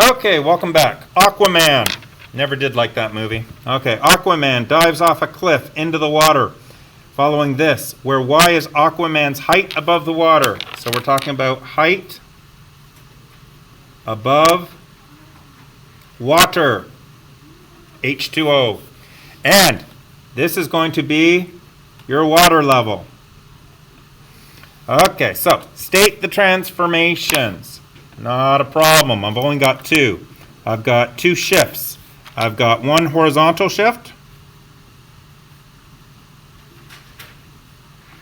Okay, welcome back. Aquaman. Never did like that movie. Okay, Aquaman dives off a cliff into the water. Following this, where y is Aquaman's height above the water. So we're talking about height above water. H2O. And this is going to be your water level. Okay, so state the transformations. Not a problem. I've only got two. I've got two shifts. I've got one horizontal shift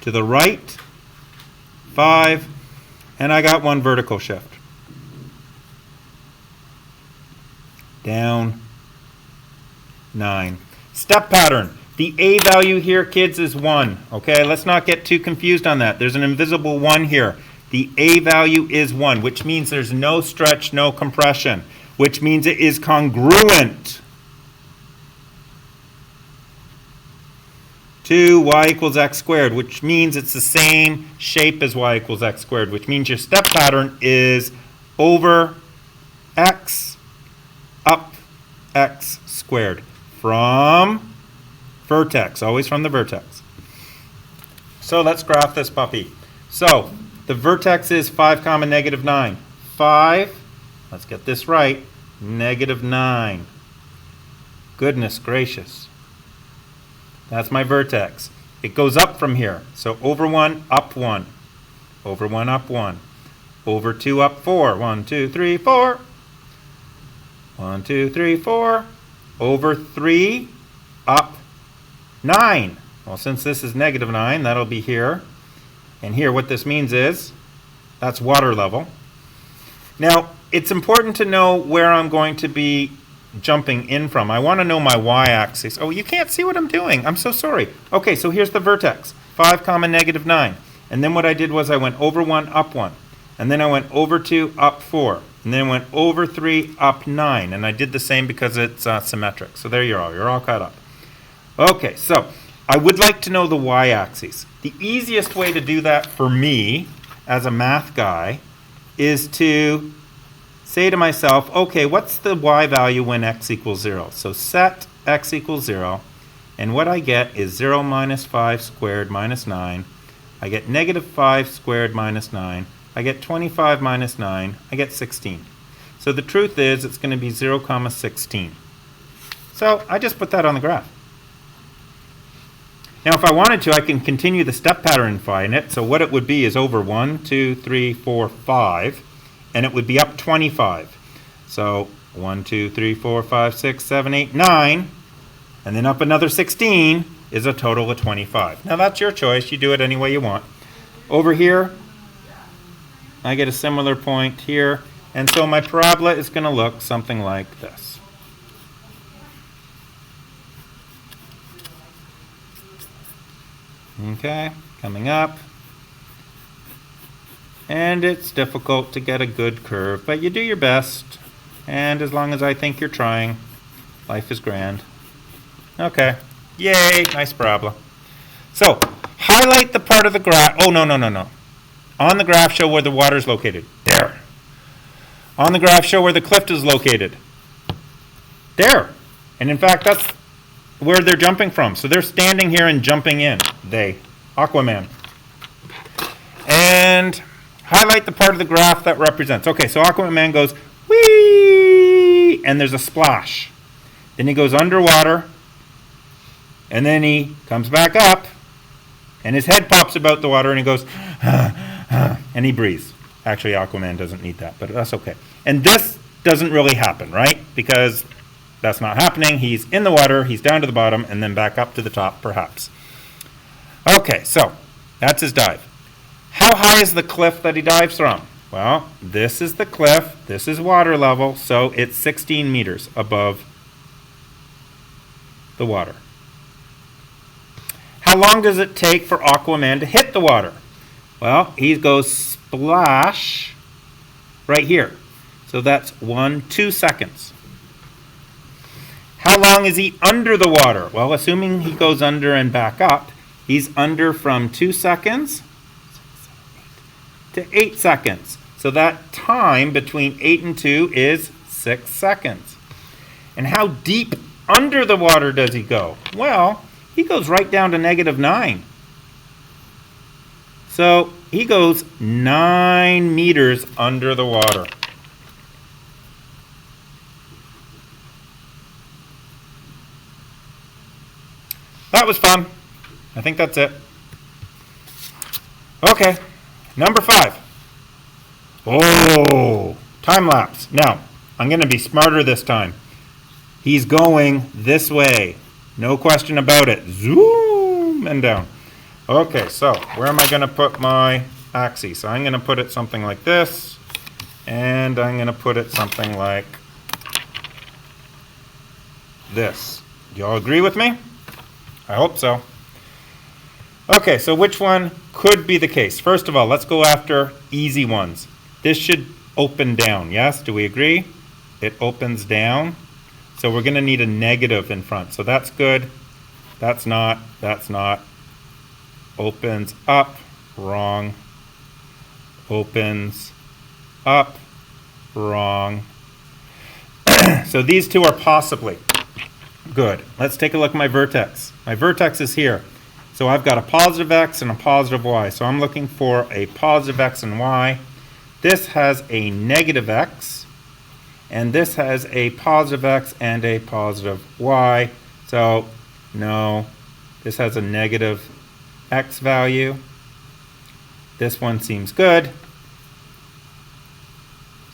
to the right, 5, and I got one vertical shift. Down, 9. Step pattern. The A value here, kids, is 1. Okay, let's not get too confused on that. There's an invisible 1 here. The A value is 1, which means there's no stretch, no compression, which means it is congruent to y equals x squared, which means it's the same shape as y equals x squared, which means your step pattern is over x up x squared from vertex, always from the vertex. So let's graph this puppy. So the vertex is 5, negative 9. 5, let's get this right, negative 9. Goodness gracious. That's my vertex. It goes up from here. So over 1, up 1. Over 1, up 1. Over 2, up 4. 1, 2, 3, 4. 1, 2, 3, 4. Over 3, up 9. Well, since this is negative 9, that'll be here. And here, what this means is, that's water level. Now, it's important to know where I'm going to be jumping in from. I want to know my y-axis. Oh, you can't see what I'm doing. I'm so sorry. Okay, so here's the vertex, 5, negative 9. And then what I did was I went over 1, up 1. And then I went over 2, up 4. And then I went over 3, up 9. And I did the same because it's symmetric. So there you are. You're all caught up. Okay, so I would like to know the y-axis. The easiest way to do that for me, as a math guy, is to say to myself, okay, what's the y value when x equals 0? So set x equals 0, and what I get is 0 minus 5 squared minus 9. I get negative 5 squared minus 9. I get 25 minus 9. I get 16. So the truth is it's going to be 0, 16. So I just put that on the graph. Now, if I wanted to, I can continue the step pattern and find it. So what it would be is over 1, 2, 3, 4, 5, and it would be up 25. So 1, 2, 3, 4, 5, 6, 7, 8, 9, and then up another 16 is a total of 25. Now, that's your choice. You do it any way you want. Over here, I get a similar point here, and so my parabola is going to look something like this. Okay, coming up. And it's difficult to get a good curve, but you do your best. And as long as I think you're trying, life is grand. Okay, yay, nice parabola. So, highlight the part of the graph. Oh, no. On the graph, show where the water is located. There. On the graph, show where the cliff is located. There. And in fact, that's where they're jumping from. So they're standing here and jumping in. They. Aquaman. And highlight the part of the graph that represents. Okay, so Aquaman goes, whee! And there's a splash. Then he goes underwater. And then he comes back up. And his head pops about the water and he goes, and he breathes. Actually, Aquaman doesn't need that, but that's okay. And this doesn't really happen, right? Because that's not happening. He's in the water, he's down to the bottom, and then back up to the top, perhaps. Okay, so that's his dive. How high is the cliff that he dives from? Well, this is the cliff, this is water level, so it's 16 meters above the water. How long does it take for Aquaman to hit the water? Well, he goes splash right here. So that's 2 seconds. How long is he under the water? Well, assuming he goes under and back up, he's under from 2 seconds to 8 seconds. So that time between 8 and 2 is 6 seconds. And how deep under the water does he go? Well, he goes right down to -9. So he goes 9 meters under the water. That was fun. I think that's it. Okay, number 5. Oh, time lapse. Now, I'm going to be smarter this time. He's going this way. No question about it. Zoom and down. Okay, so where am I going to put my axis? I'm going to put it something like this, and I'm going to put it something like this. Do you all agree with me? I hope so. Okay, so which one could be the case? First of all, let's go after easy ones. This should open down, yes? Do we agree? It opens down. So we're going to need a negative in front. So that's good. That's not. That's not. Opens up. Wrong. Opens up. Wrong. So these two are possibly good. Let's take a look at my vertex. My vertex is here. So I've got a positive x and a positive y. So I'm looking for a positive x and y. This has a negative x. And this has a positive x and a positive y. So no, this has a negative x value. This one seems good.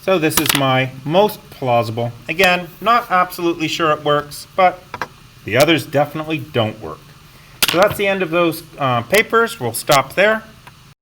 So this is my most plausible. Again, not absolutely sure it works, but the others definitely don't work. So that's the end of those papers. We'll stop there.